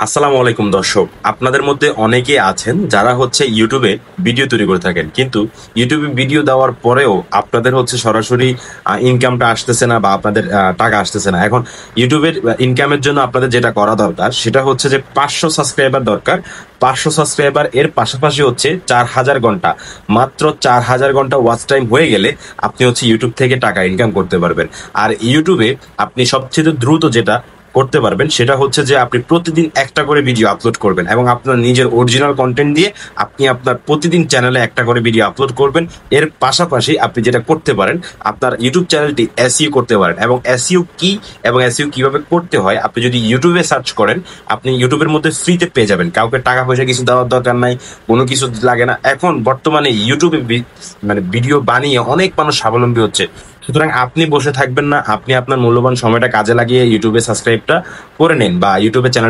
আসসালামু আলাইকুম দর্শক, আপনাদের মধ্যে অনেকে আছেন যারা ইউটিউবে ভিডিও তৈরি করে থাকেন, কিন্তু ইউটিউবে ভিডিও দেওয়ার পরেও আপনাদের সরাসরি ইনকামটা আসতেছে না বা আপনাদের টাকা আসতেছে না। এখন ইউটিউবের ইনকামের জন্য আপনাদের যেটা করা দরকার সেটা হচ্ছে যে 500 সাবস্ক্রাইবার দরকার। 500 সাবস্ক্রাইবার এর পাশাপাশি 4000 ঘন্টা, মাত্র 4000 ঘন্টা ওয়াচ টাইম হয়ে গেলে আপনি ইউটিউব থেকে টাকা ইনকাম করতে পারবেন। আর ইউটিউবে আপনি সবচেয়ে দ্রুত যেটা করতে পারবেন সেটা হচ্ছে যে আপনি প্রতিদিন একটা করে ভিডিও আপলোড করবেন এবং আপনার নিজের অরিজিনাল কন্টেন্ট দিয়ে আপনি আপনার প্রতিদিন চ্যানেলে একটা করে ভিডিও আপলোড করবেন। এর পাশাপাশি আপনি যেটা করতে পারেন, আপনার ইউটিউব চ্যানেলটি এসইও করতে পারেন। এবং এসইও কি এবং এসইও কিভাবে করতে হয় আপনি যদি ইউটিউবে সার্চ করেন, আপনি ইউটিউবের মধ্যে ফ্রিতে পেয়ে যাবেন। কাউকে টাকা পয়সা কিছু দেওয়ার দরকার নাই, কোনো কিছু লাগে না। এখন বর্তমানে ইউটিউবে ভিডিও বানিয়ে অনেক মানুষ স্বাবলম্বী হচ্ছে। সুতরাং আপনি বসে থাকবেন না, আপনি আপনার মূল্যবান সময়টা কাজে লাগিয়ে ইউটিউবে সাবস্ক্রাইবটা করে নিন বা ইউটিউবে চ্যানেল